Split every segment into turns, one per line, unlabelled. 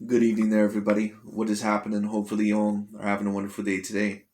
Good evening there, everybody. What is happening? Hopefully, you all are having a wonderful day today.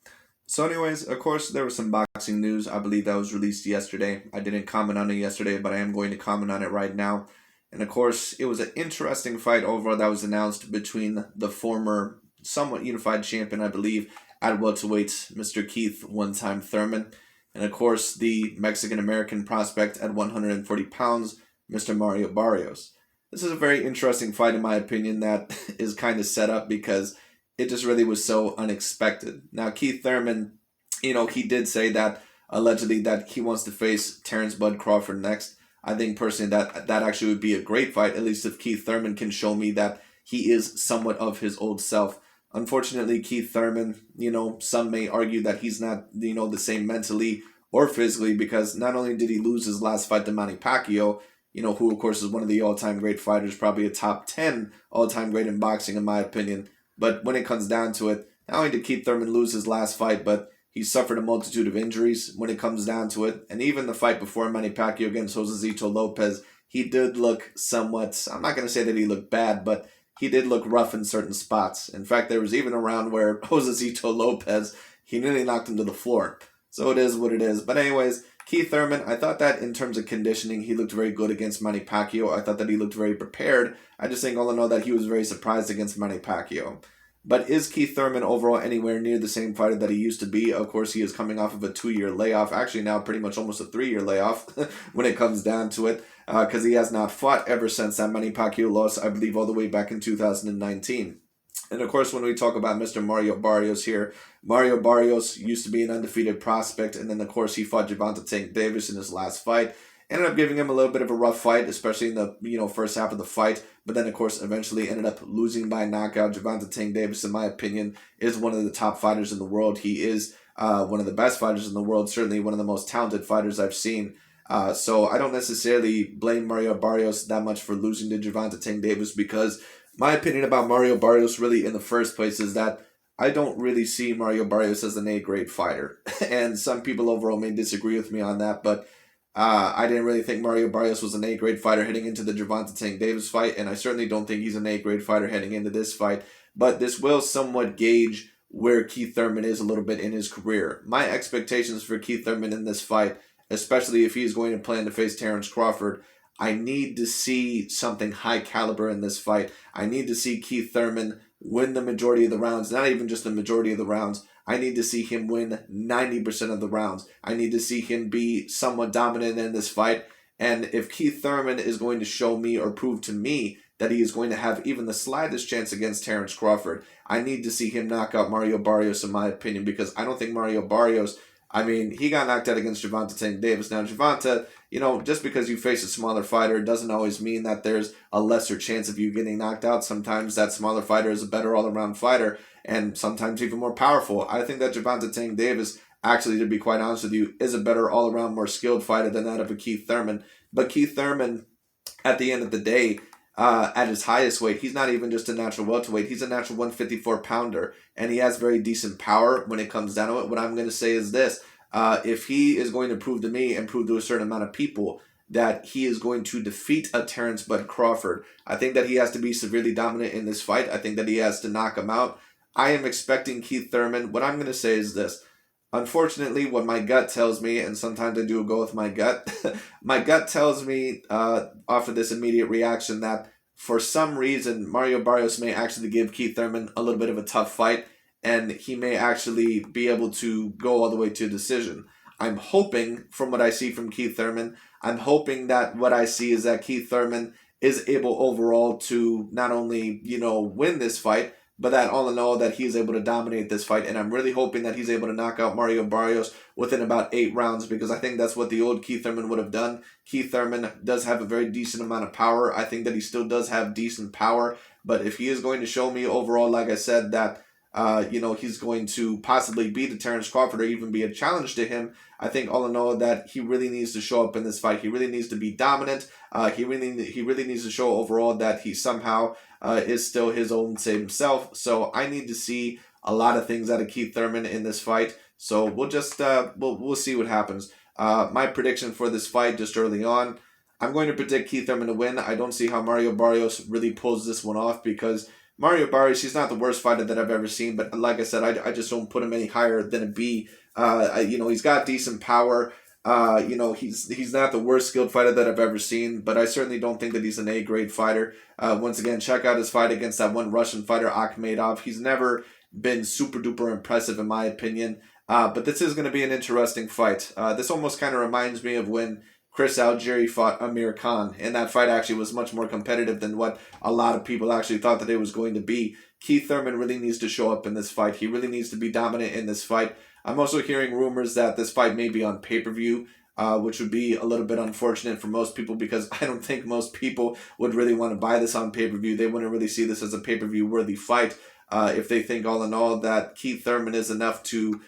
So, anyways, of course, there was some boxing news. I believe that was released yesterday. I didn't comment on it yesterday, but I am going to comment on it right now. And of course, it was an interesting fight overall that was announced between the former, somewhat unified champion, I believe, at welterweight, Mr. Keith one-time Thurman, and of course, the Mexican American prospect at 140 pounds, Mr. Mario Barrios. This is a very interesting fight, in my opinion, that is kind of set up because it just really was so unexpected. Now, Keith Thurman, he did say that allegedly that he wants to face Terrence Bud Crawford next. I think personally that actually would be a great fight, at least if Keith Thurman can show me that he is somewhat of his old self. Unfortunately, Keith Thurman, some may argue that he's not, the same mentally or physically because not only did he lose his last fight to Manny Pacquiao, who of course is one of the all-time great fighters, probably a top 10 all-time great in boxing in my opinion. But when it comes down to it, not only did Keith Thurman lose his last fight, but he suffered a multitude of injuries when it comes down to it. And even the fight before Manny Pacquiao against Josesito Lopez, he did look somewhat, I'm not going to say that he looked bad, but he did look rough in certain spots. In fact, there was even a round where Josesito Lopez, he nearly knocked him to the floor. So it is what it is. But anyways, Keith Thurman, I thought that in terms of conditioning, he looked very good against Manny Pacquiao. I thought that he looked very prepared. I just think all in all that he was very surprised against Manny Pacquiao. But is Keith Thurman overall anywhere near the same fighter that he used to be? Of course, he is coming off of a 2-year layoff. Actually, now pretty much almost a 3-year layoff when it comes down to it. Because he has not fought ever since that Manny Pacquiao loss, I believe, all the way back in 2019. And of course, when we talk about Mr. Mario Barrios here, Mario Barrios used to be an undefeated prospect, and then of course he fought Gervonta Tank Davis in his last fight. Ended up giving him a little bit of a rough fight, especially in the first half of the fight. But then of course eventually ended up losing by knockout. Gervonta Tank Davis, in my opinion, is one of the top fighters in the world. He is one of the best fighters in the world, certainly one of the most talented fighters I've seen. So I don't necessarily blame Mario Barrios that much for losing to Gervonta Tank Davis because my opinion about Mario Barrios really in the first place is that I don't really see Mario Barrios as an A-grade fighter. And some people overall may disagree with me on that, but I didn't really think Mario Barrios was an A-grade fighter heading into the Gervonta Tank Davis fight, and I certainly don't think he's an A-grade fighter heading into this fight. But this will somewhat gauge where Keith Thurman is a little bit in his career. My expectations for Keith Thurman in this fight, especially if he's going to plan to face Terrence Crawford, I need to see something high caliber in this fight. I need to see Keith Thurman win the majority of the rounds, not even just the majority of the rounds. I need to see him win 90% of the rounds. I need to see him be somewhat dominant in this fight. And if Keith Thurman is going to show me or prove to me that he is going to have even the slightest chance against Terrence Crawford, I need to see him knock out Mario Barrios, in my opinion, because I don't think Mario Barrios, he got knocked out against Gervonta Tank Davis. Now, Gervonta, just because you face a smaller fighter doesn't always mean that there's a lesser chance of you getting knocked out. Sometimes that smaller fighter is a better all-around fighter and sometimes even more powerful. I think that Gervonta Tank Davis, actually, to be quite honest with you, is a better all-around, more skilled fighter than that of a Keith Thurman. But Keith Thurman, at the end of the day, at his highest weight, he's not even just a natural welterweight. He's a natural 154-pounder, and he has very decent power when it comes down to it. What I'm going to say is this. If he is going to prove to me and prove to a certain amount of people that he is going to defeat a Terrence Bud Crawford, I think that he has to be severely dominant in this fight. I think that he has to knock him out. I am expecting Keith Thurman. What I'm going to say is this. Unfortunately, what my gut tells me, and sometimes I do go with my gut, my gut tells me after this immediate reaction that for some reason Mario Barrios may actually give Keith Thurman a little bit of a tough fight, and he may actually be able to go all the way to a decision. I'm hoping, from what I see from Keith Thurman, I'm hoping that what I see is that Keith Thurman is able overall to not only, win this fight, but that all in all that he's able to dominate this fight. And I'm really hoping that he's able to knock out Mario Barrios within about 8 rounds because I think that's what the old Keith Thurman would have done. Keith Thurman does have a very decent amount of power. I think that he still does have decent power. But if he is going to show me overall, like I said, that he's going to possibly beat the Terrence Crawford or even be a challenge to him, I think all in all that he really needs to show up in this fight. He really needs to be dominant. He really needs to show overall that he somehow is still his own same self. So I need to see a lot of things out of Keith Thurman in this fight. So we'll just we'll see what happens. My prediction for this fight just early on, I'm going to predict Keith Thurman to win. I don't see how Mario Barrios really pulls this one off because Mario Barrios, he's not the worst fighter that I've ever seen, but like I said, I just don't put him any higher than a B. He's got decent power. He's not the worst skilled fighter that I've ever seen, but I certainly don't think that he's an A grade fighter. Once again, check out his fight against that one Russian fighter, Akhmedov. He's never been super duper impressive in my opinion. But this is going to be an interesting fight. This almost kind of reminds me of when Chris Algieri fought Amir Khan, and that fight actually was much more competitive than what a lot of people actually thought that it was going to be. Keith Thurman really needs to show up in this fight. He really needs to be dominant in this fight. I'm also hearing rumors that this fight may be on pay-per-view, which would be a little bit unfortunate for most people because I don't think most people would really want to buy this on pay-per-view. They wouldn't really see this as a pay-per-view worthy fight if they think all in all that Keith Thurman is enough to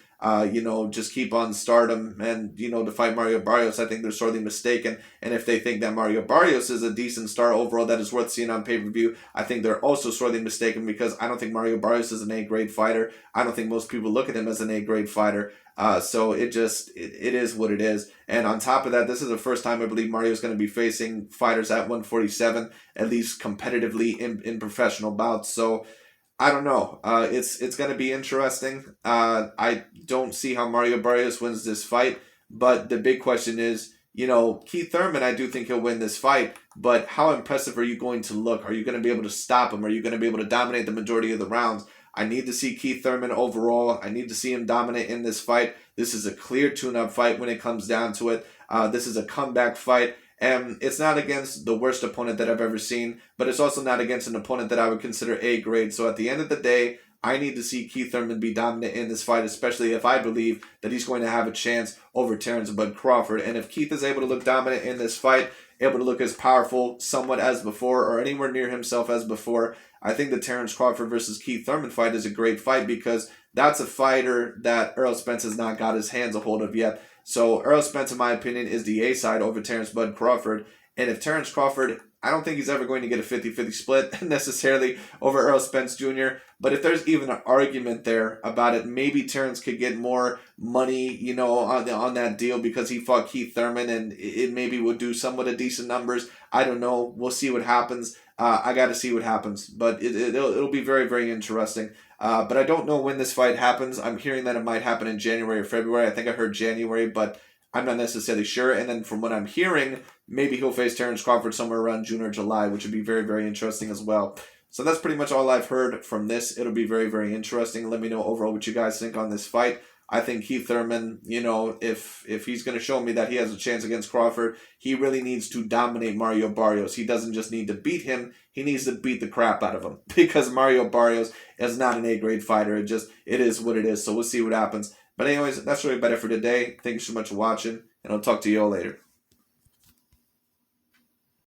just keep on stardom and, to fight Mario Barrios. I think they're sorely mistaken. And if they think that Mario Barrios is a decent star overall that is worth seeing on pay-per-view, I think they're also sorely mistaken because I don't think Mario Barrios is an A-grade fighter. I don't think most people look at him as an A-grade fighter. So it is what it is. And on top of that, this is the first time I believe Mario is going to be facing fighters at 147, at least competitively in professional bouts. So I don't know. It's going to be interesting. I don't see how Mario Barrios wins this fight, but the big question is, Keith Thurman, I do think he'll win this fight, but how impressive are you going to look? Are you going to be able to stop him? Are you going to be able to dominate the majority of the rounds? I need to see Keith Thurman overall. I need to see him dominate in this fight. This is a clear tune-up fight when it comes down to it. This is a comeback fight. And it's not against the worst opponent that I've ever seen, but it's also not against an opponent that I would consider A grade. So at the end of the day, I need to see Keith Thurman be dominant in this fight, especially if I believe that he's going to have a chance over Terrence Bud Crawford. And if Keith is able to look dominant in this fight, able to look as powerful somewhat as before or anywhere near himself as before, I think the Terrence Crawford versus Keith Thurman fight is a great fight because that's a fighter that Errol Spence has not got his hands a hold of yet. So Errol Spence, in my opinion, is the A side over Terrence Bud Crawford. And if Terrence Crawford, I don't think he's ever going to get a 50-50 split necessarily over Errol Spence Jr. But if there's even an argument there about it, maybe Terrence could get more money, on that deal because he fought Keith Thurman and it maybe would do somewhat of decent numbers. I don't know. We'll see what happens. I got to see what happens. But it'll be very, very interesting. But I don't know when this fight happens. I'm hearing that it might happen in January or February. I think I heard January, but I'm not necessarily sure. And then from what I'm hearing, maybe he'll face Terrence Crawford somewhere around June or July, which would be very, very interesting as well. So that's pretty much all I've heard from this. It'll be very, very interesting. Let me know overall what you guys think on this fight. I think Keith Thurman, if he's going to show me that he has a chance against Crawford, he really needs to dominate Mario Barrios. He doesn't just need to beat him. He needs to beat the crap out of him because Mario Barrios is not an A-grade fighter. It is what it is. So we'll see what happens. But anyways, that's really about it for today. Thank you so much for watching, and I'll talk to you all later.